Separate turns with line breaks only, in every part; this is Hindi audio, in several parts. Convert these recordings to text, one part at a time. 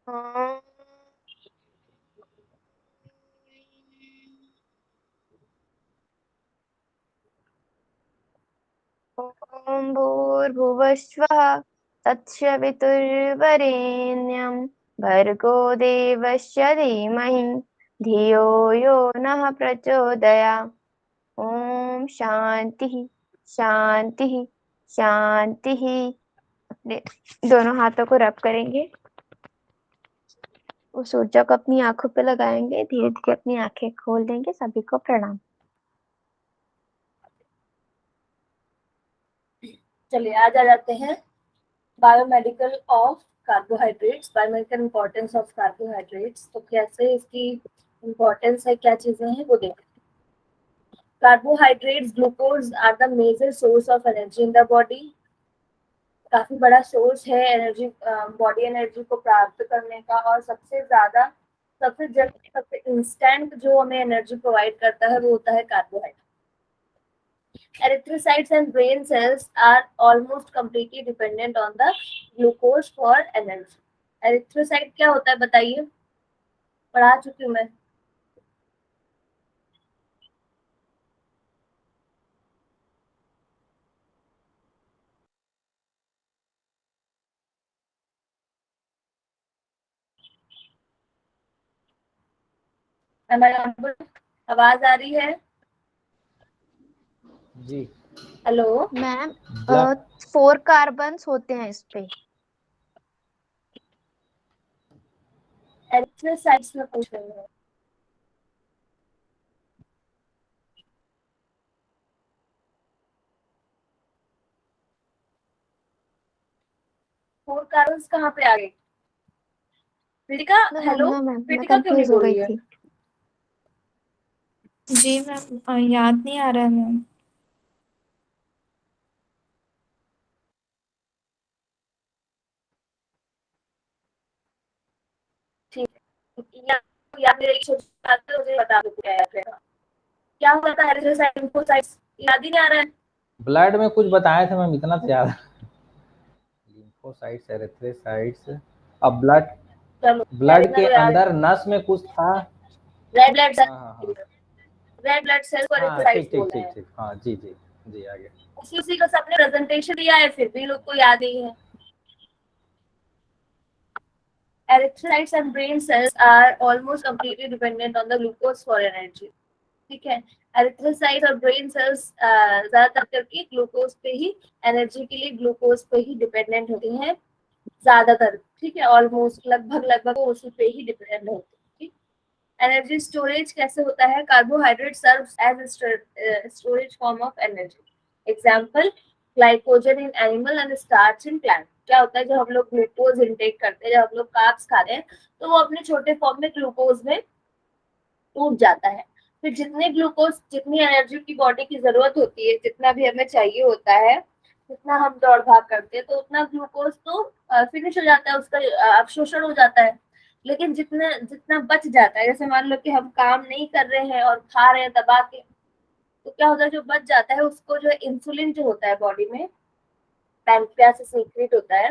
ॐ भूर्भुवस्वः तत्सवितुर्वरेण्यं भर्गो देवस्य धीमहि धियो यो नः प्रचोदयात्। ओम शांति शांति शांति। अपने दोनों हाथों को रब करेंगे, उस ऊर्जा को अपनी आंखों पे लगाएंगे, धीरे धीरे अपनी आंखें खोल देंगे। सभी को प्रणाम।
चलिए आज आ जाते हैं biomedical of carbohydrates, biomedical importance of carbohydrates. तो कैसे इसकी इंपॉर्टेंस है, क्या चीजें हैं वो देखते हैं। Carbohydrates, glucose are the major source of energy in the body. काफी बड़ा सोर्स है एनर्जी, बॉडी एनर्जी को प्राप्त करने का, और सबसे ज्यादा, सबसे जल्दी, सबसे इंस्टेंट जो हमें एनर्जी प्रोवाइड करता है वो होता है carbohydrate. Erythrocytes and brain cells are almost completely dependent on the glucose for energy. Erythrocyte क्या होता है बताइए, पढ़ा चुकी हूँ मैं। आवाज आ रही है?
जी
हेलो
मैम,
ब्लड
4 कार्बन्स होते हैं इस पे।
एरिथ्रोसाइट्स में पूछ रही हूँ। फोर कार्बन्स कहाँ पे आ गए? प्रीतिका, हेलो
नो मैम, मैं
प्रीतिका क्यों नहीं
कंफ्यूज हो
बोल
गई
रही है?
थी।
जी मैम, याद नहीं आ रहा है मैम।
ठीक है, या फिर एक छोटी बात है, मुझे बता दो क्या होता है एरिथ्रोसाइट, लिम्फोसाइट्स, याद ही नहीं आ रहा है।
ब्लड में कुछ बताए थे मैम, इतना तो याद। लिम्फोसाइट्स, एरिथ्रोसाइट्स, अब ब्लड
चलो यार,
ब्लड
इतना
के
तो याद
अंदर नस में कुछ था।
रेड ब्लड सेल,
हाँ हाँ हाँ
रेड ब्लड सेल को
हाँ,
एरिथ्रोसाइट्स
ठीक ठीक
बोल रहे
ठीक
हैं।
ठीक, हाँ जी जी जी, आगे।
उसी का सबने प्रेजेंटेशन दिया है, फिर भी लोग को याद नहीं है। Erythrocytes and brain cells are almost completely dependent on the glucose for energy. ठीक है, एरिथ्रोसाइट और ब्रेन सेल्स ज्यादातर करके ग्लूकोज पे ही, एनर्जी के लिए ग्लूकोज पे ही डिपेंडेंट होती हैं ज्यादातर। ठीक है, ऑलमोस्ट लगभग लगभग उसी पे ही डिपेंडेंट होती है। ठीक, एनर्जी स्टोरेज कैसे होता है? Carbohydrate serves as storage form of energy. Example, glycogen in animal and starch in plant. क्या होता है, जब हम लोग ग्लूकोज इंटेक करते हैं, जब हम लोग कार्ब्स खाते हैं, तो वो अपने छोटे फॉर्म में ग्लूकोज में टूट जाता है। फिर जितने ग्लूकोज, जितनी एनर्जी की बॉडी की जरूरत होती है, जितना भी हमें चाहिए होता है, जितना हम दौड़ भाग करते हैं, तो उतना ग्लूकोज तो फिनिश हो जाता है, उसका अवशोषण हो जाता है। लेकिन जितना जितना बच जाता है, जैसे मान लो कि हम काम नहीं कर रहे हैं और खा रहे हैं दबा के, तो क्या होता है, जो बच जाता है उसको, जो इंसुलिन जो होता है बॉडी में, पैनक्रियास से सीक्रेट होता है,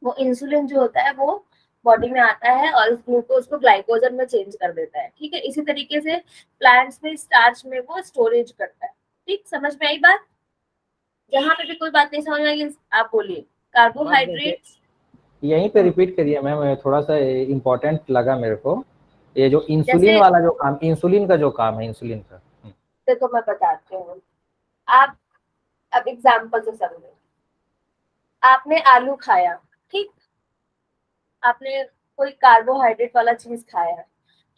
वो इंसुलिन जो होता है वो बॉडी में आता है और इस ग्लूकोज को ग्लाइकोजन में चेंज कर देता है। ठीक है, इसी तरीके से प्लांट्स में स्टार्च में वो स्टोरेज करता है। ठीक, समझ में आई बात? जहां पे भी कोई बात नहीं समझ में आएगी आप बोलिए।
बस देखिए,
कार्बोहाइड्रेट्स,
यहीं पे रिपीट करिए मैम, थोड़ा सा इम्पोर्टेंट लगा मेरे को। ये जो इंसुलिन
जैसे
वाला जो काम, इंसुलिन का जो काम है, इंसुलिन का।
देखो मैं बताती हूँ, आप अब एग्जाम्पल से समझो। आपने आलू खाया, ठीक, आपने कोई कार्बोहाइड्रेट वाला चीज खाया है,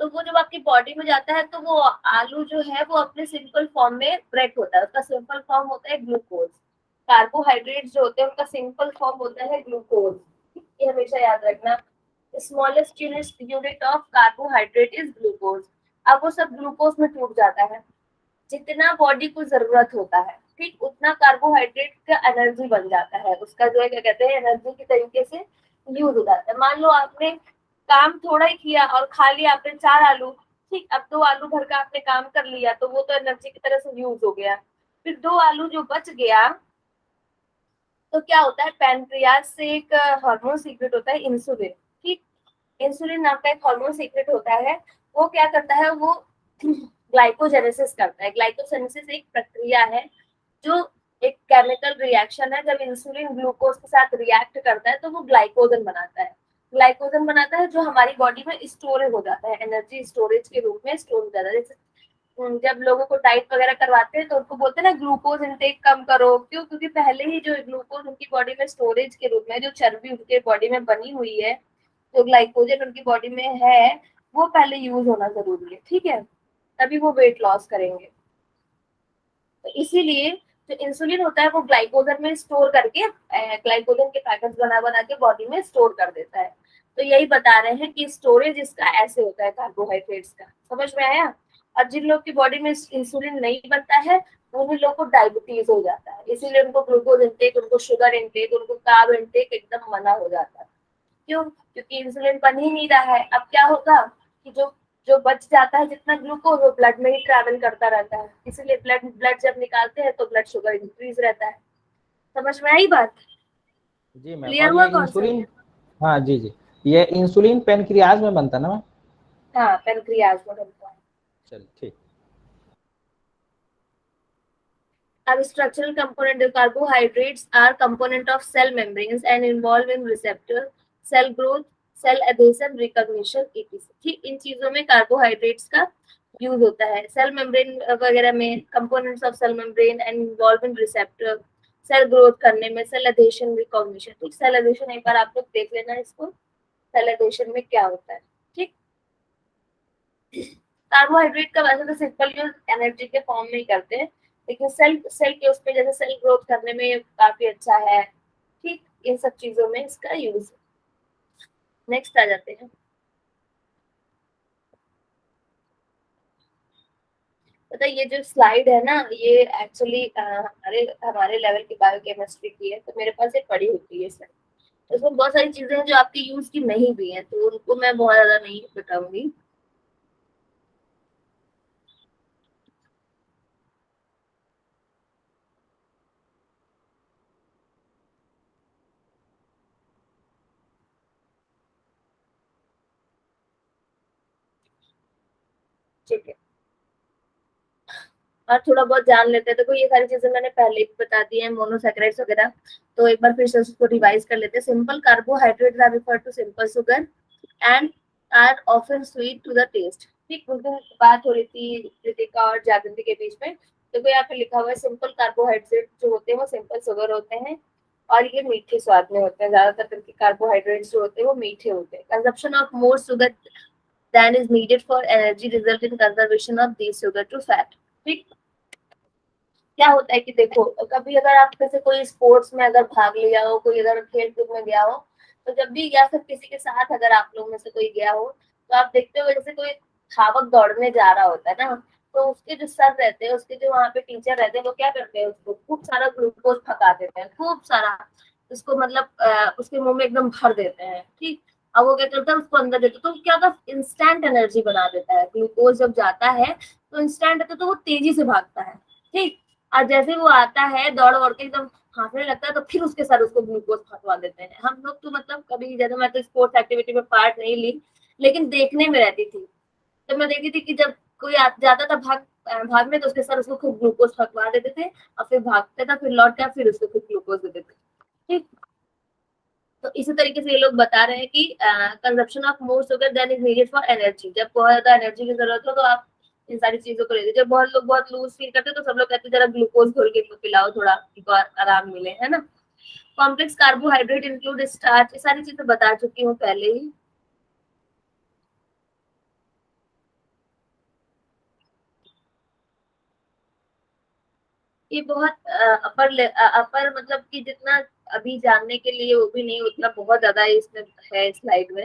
तो वो जब आपकी बॉडी में जाता है, तो वो आलू जो है वो अपने सिंपल फॉर्म में ब्रेक होता है, उसका सिंपल फॉर्म होता है ग्लूकोज। कार्बोहाइड्रेट जो होते हैं उनका सिंपल फॉर्म होता है ग्लूकोज। ये हमेशा याद रखना। Smallest unit of carbohydrate is glucose. अब वो सब ग्लूकोज में टूट जाता है। जितना बॉडी को जरूरत होता है, ठीक, उतना कार्बोहाइड्रेट का एनर्जी बन जाता है, उसका जो है क्या कहते हैं, एनर्जी के तरीके से यूज हो जाता है। मान लो आपने काम थोड़ा ही किया और खा लिया आपने 4 आलू, ठीक, अब 2 आलू भर का आपने काम कर लिया, तो वो तो एनर्जी की तरह से यूज हो गया। फिर 2 आलू जो बच गया, तो क्या होता है, पैनक्रियाज से एक हार्मोन सीक्रेट होता है, इंसुलिन। ठीक, इंसुलिन नाम का एक हार्मोन सीक्रेट होता है, वो क्या करता है, वो ग्लाइकोजेनेसिस करता है। ग्लाइकोजेनेसिस एक प्रक्रिया है जो एक केमिकल रिएक्शन है। जब इंसुलिन ग्लूकोज के साथ रिएक्ट करता है तो वो ग्लाइकोजन बनाता है। ग्लाइकोजन बनाता है जो हमारी बॉडी में स्टोर हो जाता है, एनर्जी स्टोरेज के रूप में स्टोर हो जाता है। जैसे जब लोगों को डाइट वगैरह करवाते हैं तो उनको बोलते हैं ना ग्लूकोज इनटेक कम करो, क्यों? क्योंकि पहले ही जो ग्लूकोज उनकी बॉडी में स्टोरेज के रूप में, जो चर्बी उनके बॉडी में बनी हुई है, जो ग्लाइकोजन उनकी बॉडी में है, वो पहले यूज होना जरूरी है, ठीक है, तभी वो वेट लॉस करेंगे। तो इसीलिए जो इंसुलिन होता है वो ग्लाइकोजन में स्टोर करके ग्लाइकोजन के पैकेट्स बना बना के बॉडी में स्टोर कर देता है। तो यही बता रहे हैं कि स्टोरेज इसका ऐसे होता है कार्बोहाइड्रेट्स का। समझ में आया? और जिन लोग की बॉडी में इंसुलिन नहीं बनता है उन लोग को डायबिटीज हो जाता है, इसीलिए उनको ग्लूकोज इंटेक, उनको शुगर इंटेक, उनको कार्ब इंटेक एकदम मना हो जाता है। क्यों? क्योंकि इंसुलिन बन ही नहीं रहा है। अब क्या होगा कि जो जो बच जाता है जितना ग्लूकोज वो ब्लड में ही ट्रैवल करता रहता है, इसीलिए ब्लड जब निकालते हैं तो ब्लड शुगर इंक्रीज रहता है। समझ में आई बात?
जी मैम।
क्लियर
और
हुआ
ये इंसुलिन,
कॉन्सेप्ट?
हाँ जी जी, ये इंसुलिन पेनक्रियाज में बनता है ना मैम?
हाँ, पेनक्रियाज में बनता है।
चल ठीक।
अब structural component, carbohydrates are component of cell membranes and involve in receptor, cell growth, cell adhesion, recognition, etc। ठीक, इन चीजों में कार्बोहाइड्रेट्स का यूज होता है। सेल मेम्ब्रेन वगैरह में components of cell membrane and involve in receptor, cell growth करने में, सेल एडेशन, रिकॉग्निशन। ठीक, सेल एडेशन एक बार आप लोग देख लेना इसको, सेल एडेशन में क्या होता है। ठीक, कार्बोहाइड्रेट का वैसे तो सिंपल यूज एनर्जी के फॉर्म में ही करते हैं, लेकिन सेल सेल के उसमें जैसे सेल ग्रोथ करने में काफी अच्छा है। ठीक, इन सब चीजों में इसका यूज है। नेक्स्ट आ जाते हैं। पता ये जो स्लाइड है ना, ये एक्चुअली हमारे हमारे लेवल की बायोकेमिस्ट्री की है, तो मेरे पास ये पड़ी होती है स्लाइड। इसमें बहुत सारी चीजें हैं जो आपके यूज की नहीं भी है, तो उनको मैं बहुत ज्यादा नहीं बताऊंगी। ठीक है, और थोड़ा बहुत जान लेते हैं। देखो ये सारी चीजें मैंने पहले ही बता दी है, मोनोसैकेराइड्स वगैरह, तो एक बार फिर से उसको रिवाइज कर लेते हैं। Simple carbohydrates are refer to simple sugar and are often sweet to the taste. ठीक, उनकी बात हो रही थी कृतिका और जागृति के बीच में। देखो यहाँ पे लिखा हुआ है सिंपल कार्बोहाइड्रेट जो होते हैं वो सिंपल शुगर होते हैं और ये मीठे स्वाद में होते हैं। ज्यादातर करके कार्बोहाइड्रेट्स जो होते हैं वो मीठे होते हैं। Consumption of more sugar than is needed for energy result in conservation of these sugar to fat। ठीक, क्या होता है कि देखो कभी अगर आप जैसे कोई स्पोर्ट्स में अगर भाग लिया हो, कोई अगर खेल कूद में गया हो, तो जब भी या फिर किसी के साथ अगर आप लोग में से कोई गया हो, तो आप देखते हो जैसे कोई धावक दौड़ने जा रहा होता है ना, तो उसके जो सर रहते हैं, उसके जो वहाँ पे टीचर रहते हैं, वो क्या करते हैं, उसको खूब सारा ग्लूकोज फका देते हैं, खूब सारा, उसको मतलब उसके मुंह में एकदम भर देते हैं। ठीक, अब वो क्या करता है, उसको अंदर देते तो क्या होता है, इंस्टेंट एनर्जी बना देता है। ग्लूकोज जब जाता है तो इंस्टेंट होता है, तो वो तेजी से भागता है। ठीक, और जैसे वो आता है दौड़ दौड़ के एकदम हांफने लगता है, तो फिर उसके साथ उसको ग्लूकोज फटवा देते हैं। हम लोग तो मतलब कभी, जैसे मैं तो स्पोर्ट्स एक्टिविटी में पार्ट नहीं ली, लेकिन देखने में रहती थी, तो मैं देखती थी कि जब कोई जाता था भाग में, तो उसके साथ उसको खूब ग्लूकोज फटवा देते थे, और फिर भागता था, फिर लौट के फिर उसको खूब ग्लूकोज देते थे। ठीक, तो इसी तरीके से ये लोग बता रहे हैं कि consumption of more sugar than is needed for energy. जब बहुत ज्यादा एनर्जी की जरूरत हो तो आप इन सारी चीजों को लेते। जब बहुत लोग बहुत लूज फील करते हैं तो सब लोग कहते हैं जरा ग्लूकोज घोल के पिलाओ, थोड़ा आराम मिले, है ना। कॉम्प्लेक्स कार्बोहाइड्रेट इंक्लूड स्टार्च, ये सारी चीजें बता चुकी हूँ पहले ही। ये बहुत अपर मतलब कि जितना अभी जानने के लिए वो भी नहीं, उतना बहुत ज्यादा इसमें है स्लाइड में।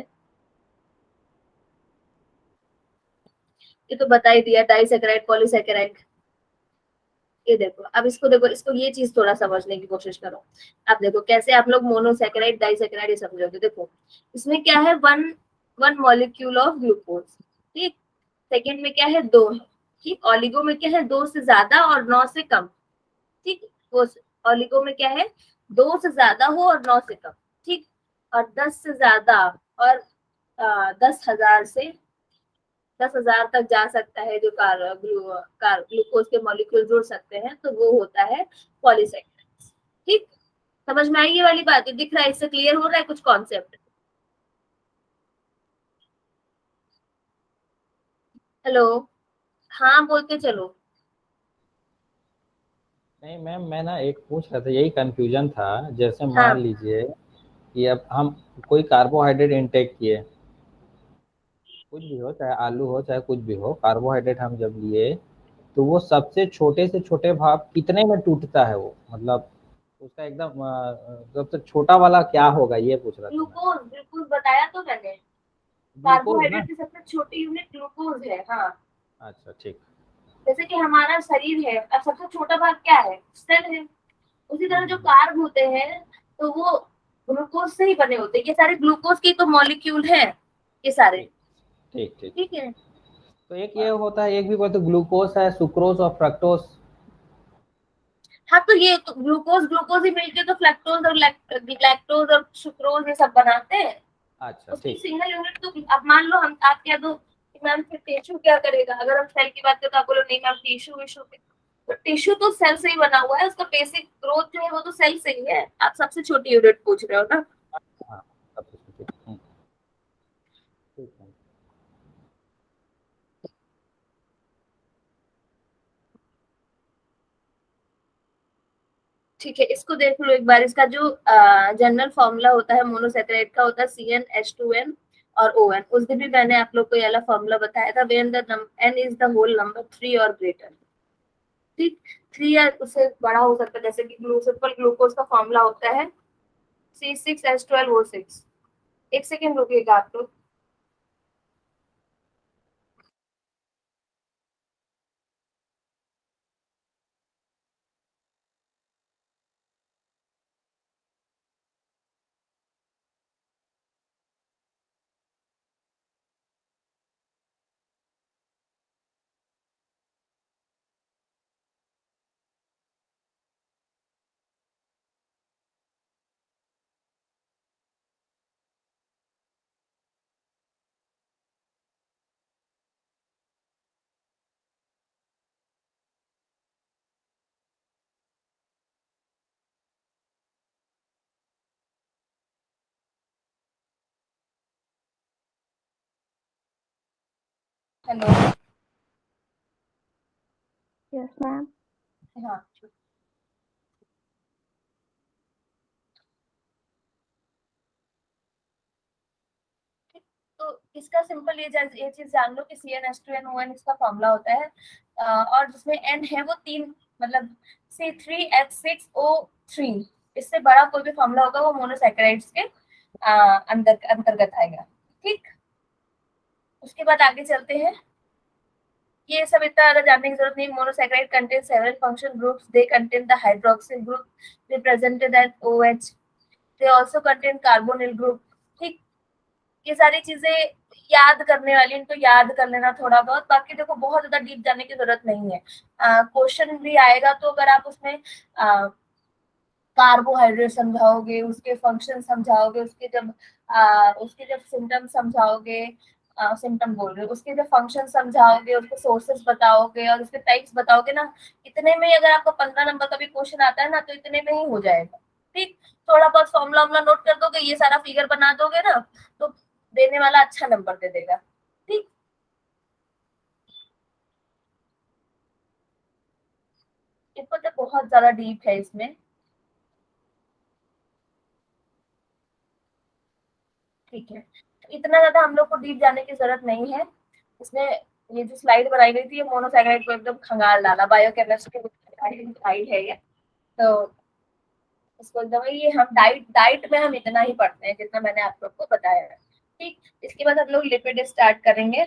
ये तो बता ही दिया, डाइसैकेराइड, पॉलीसैकेराइड। ये देखो, अब इसको देखो, इसको ये चीज थोड़ा समझने की कोशिश करो। अब देखो कैसे आप लोग मोनोसैकेराइड, डाइसैकेराइड ये समझोगे। देखो इसमें क्या है, one one molecule of glucose. ठीक, सेकेंड में क्या है, दो है। ठीक, ऑलिगो में क्या है, दो से ज्यादा और 9 से कम। ठीक, वो ऑलिगो में क्या है, 2 से ज्यादा हो और 9 से कम। ठीक, और 10 से ज्यादा और 10,000 से 10,000 तक जा सकता है, जो ग्लूकोज के मॉलिक्यूल जुड़ सकते हैं, तो वो होता है पॉलीसेकेराइड्स। ठीक, समझ में आई ये वाली बात? दिख रहा है, इससे क्लियर हो रहा है कुछ कॉन्सेप्ट? हेलो, हाँ बोलते चलो।
नहीं मैम, मैं ना एक पूछ रहा था, यही कंफ्यूजन था। जैसे मान
हाँ
लीजिए कि अब हम कोई कार्बोहाइड्रेट इनटेक किए, कुछ भी हो, चाहे आलू हो चाहे कुछ भी हो, कार्बोहाइड्रेट हम जब लिए, तो वो सबसे छोटे से छोटे भाग कितने में टूटता है वो, मतलब उसका एकदम सबसे छोटा वाला क्या होगा, ये पूछ रहा था मैं।
ग्लूकोज, ग्लूकोज बताया तो मैंने,
ग्लूकोज ना?
कार्बोहाइड्रेट की सबसे छोटी यूनिट ग्लूकोज है। हाँ,
अच्छा ठीक।
जैसे कि हमारा शरीर है, अब सबसे छोटा भाग क्या है? सेल है। उसी तरह जो
हम्म,
कार्ब होते हैं, तो वो ग्लूकोज से ही बने होते हैं। ये सारे ग्लूकोज के तो मॉलिक्यूल हैं, ये सारे।
ठीक ठीक ठीक।
ठीक है।
तो एक ये होता है, एक भी बोलते ग्लूकोज है, सुक्रोज और फ्रक्टोज।
हाँ, तो ये तो ग्लूकोज ग्लूकोज ही मिलके तो फ्लैक्टोज और लैक्टोज और सुक्रोज ये सब बनाते हैं।
अच्छा
उसकी
ठीक।
सिंगल यूनिट तो अब मान लो हम आप कह दो कि मैम फिर टिश्यू क्या करेगा, अगर हम सेल की बात करें तो आप बोलो नहीं मैम टिश्यू विश्यू तो टिश्यू तो सेल से ही बना हुआ है, उसका बेसिक ग्रोथ जो है वो तो सेल से ही है। आप सबसे छोटी यूनिट पूछ रहे हो ना।
हाँ, सब कुछ ठीक। ठीक है।
ठीक है, इसको देख लो एक बार। इसका जो जनरल फॉर्मूला होता है मोनोसेकेराइड का, होता है CnH2n और ON। उस दिन भी मैंने आप लोग को ये वाला फॉर्मूला बताया था, when the n is the whole number 3 और ग्रेटर। ठीक, 3 या उससे बड़ा हो सकता है, जैसे कि सिंपल ग्लूकोज का फॉर्मूला होता है C6H12O6। एक सेकेंड रुकिएगा आप लोग। हेलो।
Yes ma'am.
हाँ, तो इसका सिंपल ये चीज जान लो कि CnH2n ON इसका फॉर्मूला होता है। और जिसमें n है वो 3, मतलब C3H6O3। इससे बड़ा कोई भी फॉर्मूला होगा वो मोनोसैकेराइड्स के अंतर्गत आएगा। ठीक, उसके बाद आगे चलते हैं। ये सब इतना ज्यादा जानने की जरूरत नहीं। Monosaccharide contain several function groups, they contain the hydroxyl group represented as OH, they also contain carbonyl group. ठीक, ये सारी चीजें याद करने वाली, इनको याद कर लेना थोड़ा बहुत। बाकी देखो बहुत ज्यादा डीप जाने की जरूरत नहीं है। क्वेश्चन भी आएगा तो अगर आप उसमें कार्बोहाइड्रेट समझाओगे, उसके फंक्शन समझाओगे, उसके जब सिम्टम समझाओगे, सिम्टम बोल रहे हो, उसके जब फंक्शन समझाओगे, उसके सोर्सेस बताओगे और उसके टाइप्स बताओगे ना, इतने में ही अगर आपको 15 नंबर का भी क्वेश्चन आता है ना, तो इतने में ही हो जाएगा। ठीक, थोड़ा बहुत फॉर्मूला वॉर्मूला नोट कर दोगे, ये सारा फिगर बना दोगे ना, तो देने वाला अच्छा नंबर दे देगा। ठीक, इसको तो बहुत ज्यादा डीप है इसमें। ठीक है, इतना ज्यादा हम लोग को डीप जाने की जरूरत नहीं है इसमें। ये जो स्लाइड बनाई गई थी, ये मोनोसैकेराइड को एकदम खंगाल डाला, बायोकेमिस्ट्री स्लाइड है ये। तो इसको एकदम, ये हम डाइट डाइट में हम इतना ही पढ़ते हैं जितना मैंने आप लोग को बताया है। ठीक, इसके बाद हम लोग लिपिड स्टार्ट करेंगे।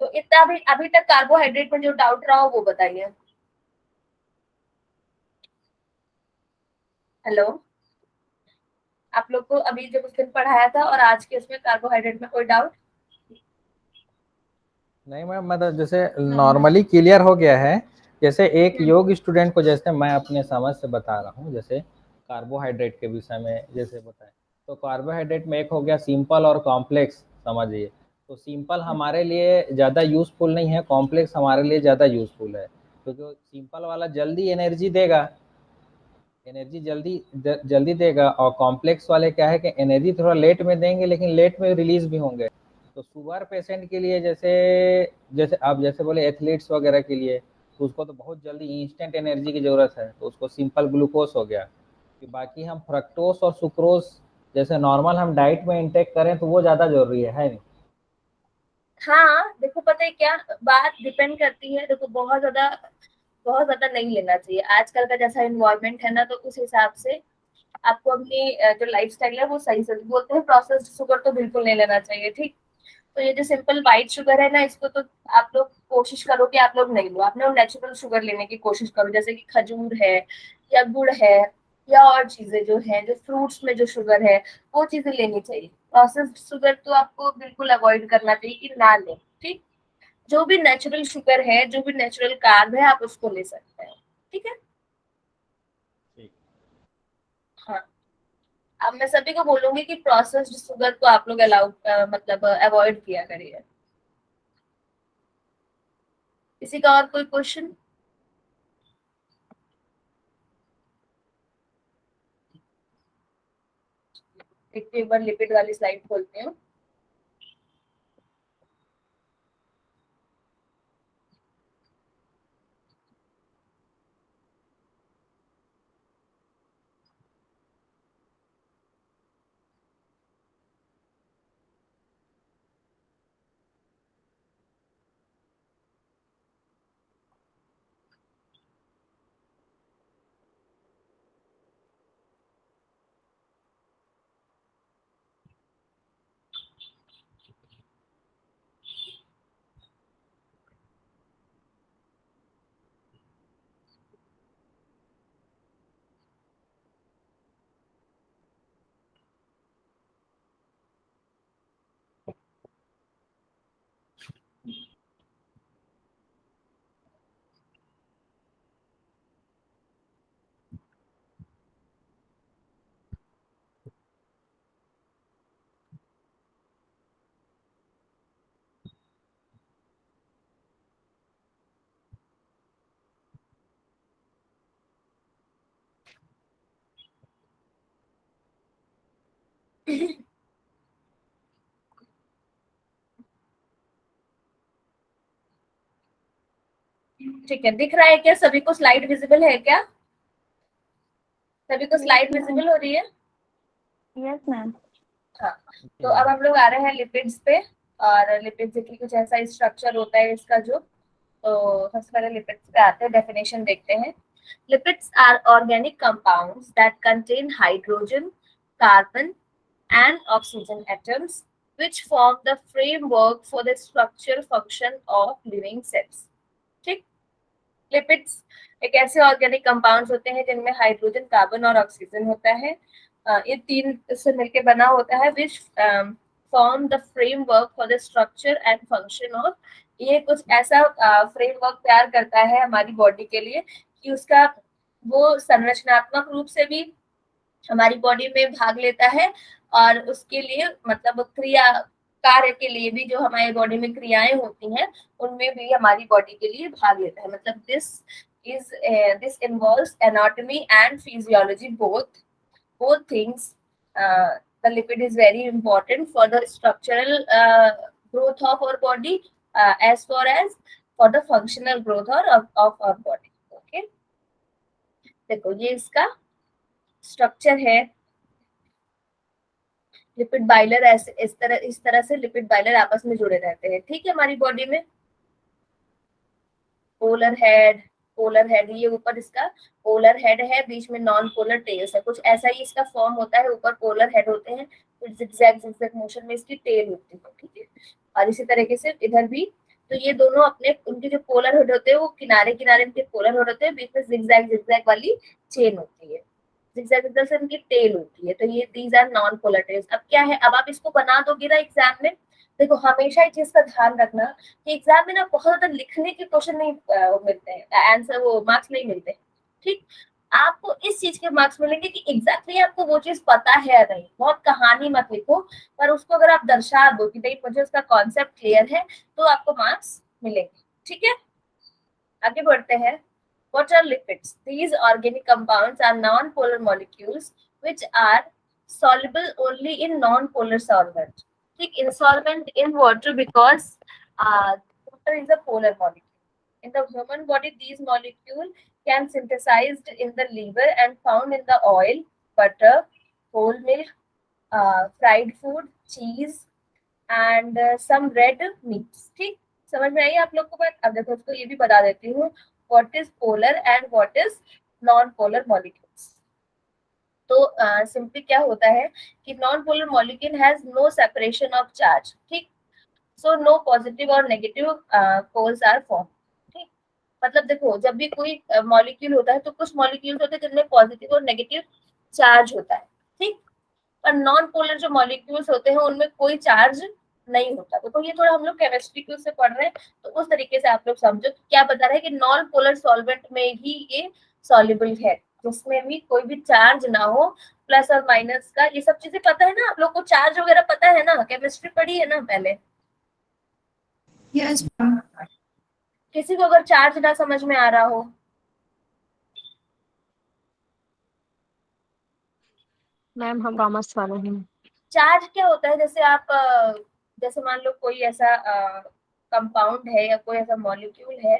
तो इतना अभी अभी तक कार्बोहाइड्रेट में जो डाउट रहा हो वो बताइए। हेलो, आप लोग को अभी जब उस दिन पढ़ाया था और आज के उसमें कार्बोहाइड्रेट में कोई डाउट?
नहीं मैम, मतलब जैसे नॉर्मली क्लियर हो गया है। जैसे एक योग स्टूडेंट को जैसे मैं अपने समझ से बता रहा हूँ, जैसे कार्बोहाइड्रेट के विषय में जैसे बताएं, तो कार्बोहाइड्रेट में एक हो गया सिंपल और कॉम्प्लेक्स। समझिए। तो सिंपल हमारे लिए ज़्यादा यूज़फुल नहीं है, कॉम्प्लेक्स हमारे लिए ज़्यादा यूज़फुल है, क्योंकि सिंपल वाला जल्दी एनर्जी देगा, एनर्जी जल्दी देगा, और कॉम्प्लेक्स वाले क्या है कि एनर्जी थोड़ा लेट में देंगे, लेकिन लेट में रिलीज भी होंगे। तो शुगर पेशेंट के लिए जैसे जैसे आप जैसे बोले एथलीट्स वगैरह के लिए, तो उसको तो बहुत जल्दी इंस्टेंट एनर्जी की ज़रूरत है, तो उसको सिंपल ग्लूकोज हो गया। कि बाकी हम फ्रक्टोस और सुक्रोज जैसे नॉर्मल हम डाइट में इंटेक करें तो वो ज़्यादा जरूरी है नहीं?
हाँ देखो, पता है क्या बात डिपेंड करती है, देखो बहुत ज्यादा नहीं लेना चाहिए। आजकल का जैसा इन्वायरमेंट है ना, तो उस हिसाब से आपको अपनी जो लाइफस्टाइल है वो सही से, बोलते हैं प्रोसेस्ड शुगर तो बिल्कुल नहीं लेना चाहिए, ठीक। तो ये जो सिंपल व्हाइट शुगर है ना, इसको तो आप लोग कोशिश करो कि आप लोग नहीं लो, आप लोग नेचुरल शुगर लेने की कोशिश करो, जैसे कि खजूर है या गुड़ है या और चीजें जो है, जो फ्रूट्स में जो शुगर है वो चीजें लेनी चाहिए। प्रोसेस्ड शुगर तो आपको बिल्कुल अवॉइड करना चाहिए कि ना लें, ठीक। जो भी नेचुरल शुगर है, जो भी नेचुरल कार्ब है, आप उसको ले सकते हैं, ठीक है।
ठीक।
हाँ, अब मैं सभी को बोलूंगी कि प्रोसेस्ड शुगर को आप लोग अलाउ मतलब अवॉइड किया करिए। किसी का और कोई क्वेश्चन? एक बार लिपिड वाली स्लाइड खोलती हूँ। ठीक है, दिख रहा है क्या सभी को? स्लाइड विजिबल है क्या? सभी को स्लाइड विजिबल हो रही है?
Yes ma'am.
हाँ, तो अब हम लोग आ रहे हैं लिपिड्स पे। और लिपिड्स की कुछ ऐसा स्ट्रक्चर होता है इसका, जो तो सबसे पहले लिपिड्स पे आते हैं, डेफिनेशन देखते हैं। Lipids are organic compounds that contain hydrogen, carbon and oxygen atoms which form the framework for the structure function of living cells, ठीक। लिपिड्स एक ऐसे ऑर्गेनिक कंपाउंड्स होते हैं जिनमें हाइड्रोजन, कार्बन और ऑक्सीजन होता है। ये तीन से मिलकर बना होता है, which form the framework for the structure and function of. ये कुछ ऐसा फ्रेमवर्क तैयार करता है हमारी बॉडी के लिए कि उसका वो संरचनात्मक रूप से भी हमारी बॉडी में भाग लेता है, और उसके लिए मतलब क्रिया कार्य के लिए भी जो हमारी बॉडी में क्रियाएं होती हैं उनमें भी हमारी बॉडी के लिए भाग लेता है। मतलब this involves anatomy and physiology, both things. The lipid is very important for the structural growth of our body, as far as for the functional growth of our body. Okay, देखो ये इसका स्ट्रक्चर है। लिपिड बाइलर ऐसे इस तरह से लिपिड बाइलर आपस में जुड़े रहते हैं, ठीक है। हमारी बॉडी में पोलर हेड ये ऊपर इसका पोलर हेड है, बीच में नॉन पोलर टेल्स है, कुछ ऐसा ही इसका फॉर्म होता है। ऊपर पोलर हेड होते हैं, फिर जिगजैग मोशन में इसकी टेल होती है, ठीक है। और इसी तरीके से इधर भी, तो ये दोनों अपने उनके जो पोलर हेड होते हैं वो किनारे किनारे उनके पोलर हेड होते हैं, बीच में जिगजैग वाली चेन होती है, जिगजैग से उनकी टेल होती है। तो ये these are non polar tails. अब क्या है, अब आप इसको बना दोगे ना एग्जाम में, देखो हमेशा इस चीज का ध्यान रखना कि एग्जाम में ना बहुत ज्यादा लिखने के क्वेश्चन नहीं मिलते हैं, आंसर वो मार्क्स नहीं मिलते, ठीक। आपको इस चीज के मार्क्स मिलेंगे कि एग्जैक्टली आपको वो चीज पता है या नहीं। बहुत कहानी मत लिखो, पर उसको अगर आप दर्शा दो कि नहीं मुझे उसका कॉन्सेप्ट क्लियर है, तो आपको मार्क्स मिलेंगे। ठीक है, आगे बढ़ते हैं। What are lipids? These organic compounds are non-polar molecules which are soluble only in non-polar solvent. ठीक, insolvent in water because water is a polar molecule. In the human body, these molecules can synthesized in the liver and found in the oil, butter, whole milk, fried food, cheese and some red meats. ठीक, समझ में आई आप लोग को बात? अब देखो इसको ये भी बता देती हूँ, what is polar and what is non-polar molecules. तो सिंपली क्या होता है कि non polar molecule has no separation of charge. ठीक, सो नो पॉजिटिव और नेगेटिव पोल्स आर फॉर्म। ठीक, मतलब देखो जब भी कोई मॉलिक्यूल होता है तो कुछ मॉलिक्यूल्स होते हैं जिनमें पॉजिटिव और नेगेटिव चार्ज होता है। ठीक, पर नॉन पोलर जो मॉलिक्यूल्स होते हैं उनमें कोई चार्ज नहीं होता। देखो ये थोड़ा हम लोग केमिस्ट्री के उससे पढ़ रहे हैं, तो उस तरीके से आप लोग समझो क्या बता रहे हैं कि नॉन पोलर सॉल्वेंट में ही ये सॉल्युबल है, जिसमें भी कोई भी चार्ज ना हो, प्लस और माइनस का ये सब चीजें पता है ना आप लोग को? चार्ज वगैरह पता है ना, केमिस्ट्री पढ़ी है ना पहले?
यस।
किसी को अगर चार्ज ना समझ में आ रहा हो?
मैम हम कॉमर्स वाले हैं।
चार्ज क्या होता है? जैसे आप जैसे मान लो कोई ऐसा कंपाउंड है या कोई ऐसा मॉलिक्यूल है,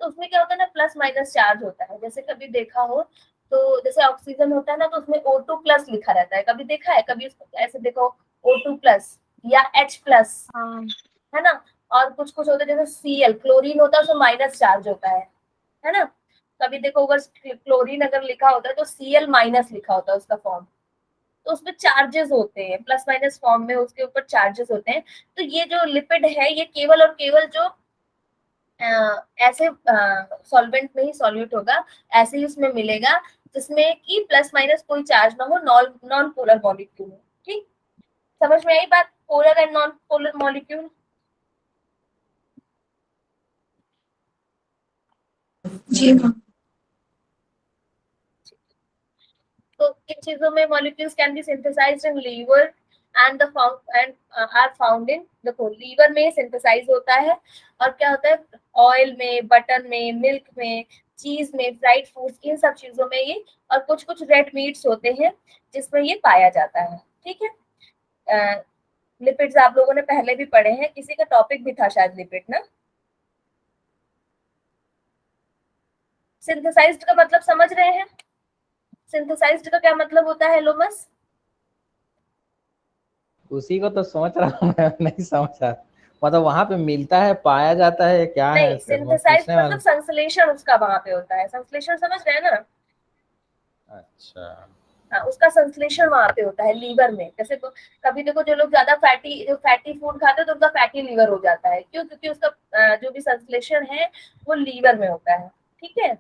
तो उसमें क्या होता है ना, प्लस माइनस चार्ज होता है। जैसे कभी देखा हो तो जैसे ऑक्सीजन होता है ना, तो उसमें O2 प्लस लिखा रहता है। कभी देखा है? कभी उसको ऐसे देखो O2 प्लस या H प्लस,
हाँ
है ना? और कुछ कुछ होता है जैसे Cl, क्लोरीन होता है उसमें माइनस चार्ज होता है ना? कभी देखो अगर क्लोरीन अगर लिखा होता है तो Cl माइनस लिखा होता है उसका फॉर्म, तो उसमें चार्जेस होते हैं, प्लस माइनस फॉर्म में उसके ऊपर चार्जेस होते हैं। तो ये जो लिपिड है ये केवल और केवल जो ऐसे सॉल्वेंट में ही सॉल्यूट होगा, ऐसे ही उसमें मिलेगा जिसमें कि प्लस माइनस कोई चार्ज ना हो, नॉन नॉन पोलर मॉलिक्यूल। ठीक, समझ में आई बात? Polar and non polar molecule.
जी मैम।
तो किन चीजों में molecules can be synthesized in liver and are found in, देखो लीवर में सिंथेसाइज होता है, और क्या होता है ऑयल में, बटर में, मिल्क में, चीज में, फ्राइड फूड्स, इन सब चीजों में ये, और कुछ कुछ रेड मीट्स होते हैं जिसमें ये पाया जाता है। ठीक है, लिपिड्स आप लोगों ने पहले भी पढ़े हैं, किसी का टॉपिक भी था शायद लिपिड ना। सिंथेसाइज्ड का मतलब समझ रहे हैं? सिंथेसाइज्ड का क्या मतलब होता है लोमस?
उसी को तो सोच रहा हूँ मैं, नहीं समझ रहा। मतलब वहां पे मिलता है, पाया जाता है, क्या है?
नहीं,
फिर मैं
सिंथेसाइज्ड
पूछने
मतलब
वाला।
संश्लेषण उसका वहां पे होता है। संश्लेषण समझ रहे हैं ना?
अच्छा।
हाँ, उसका संश्लेषण वहां पे होता है लीवर में। जैसे तो कभी देखो जो लोग ज्यादा फैटी फूड खाते हैं तो उनका फैटी लीवर हो जाता है। क्यों? क्योंकि उसका जो भी संश्लेषण है वो लीवर में होता है। ठीक है,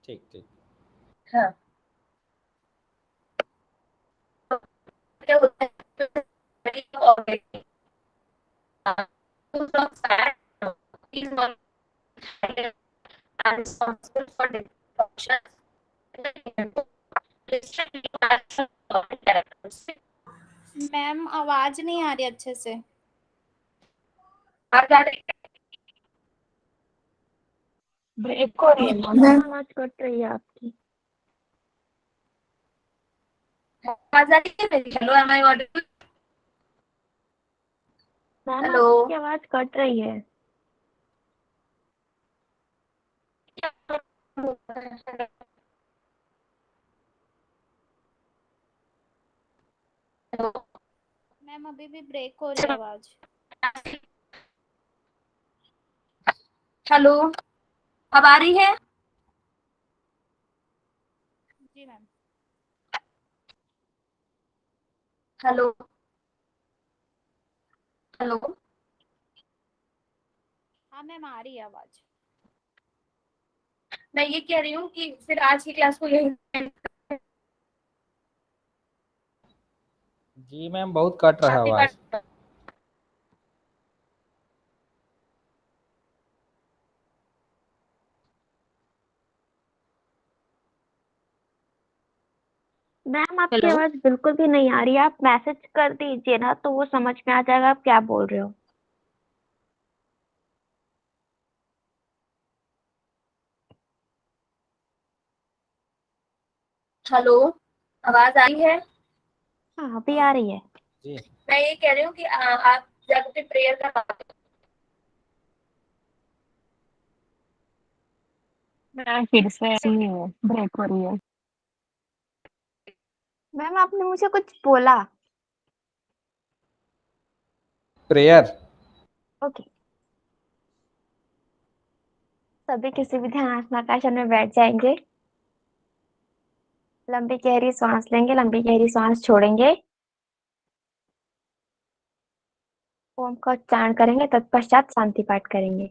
ठीक ठीक।
हाँ। तो क्या होता है
मैम आवाज नहीं आ रही अच्छे से।
ब्रेक हो रही है मैम,
मैम
आवाज कट रही है आपकी।
आवाज आ रही है मेरी? Hello, am I audible?
Ma'am
hello,
आपकी आवाज कट रही है।
मैम अभी भी ब्रेक हो रही है आवाज।
हेलो, अब आ रही है?
जी मैम।
हेलो, हेलो,
हाँ मैम आ रही है आवाज।
मैं ये कह रही हूँ कि फिर आज की क्लास को यही
जी मैम, बहुत कट रहा है
काफी
आवाज।
मैम आपकी
हेलो।
आवाज बिल्कुल भी नहीं आ रही है, आप मैसेज कर दीजिए ना तो वो समझ में आ जाएगा आप क्या बोल रहे हो।
हेलो, आवाज आई है?
हाँ अभी आ रही है।
जी।
मैं ये कह रही हूँ कि आप जाके प्रेयर का।
मैं फिर से ऐसी ब्रेक हो रही है।
मैम आपने मुझे कुछ बोला।
प्रेयर।
ओके। सभी किसी भी ध्यानात्मक आसन में बैठ जाएंगे। लंबी गहरी सांस लेंगे, लंबी गहरी सांस छोड़ेंगे। ओम का उच्चारण करेंगे, तत्पश्चात शांति पाठ करेंगे।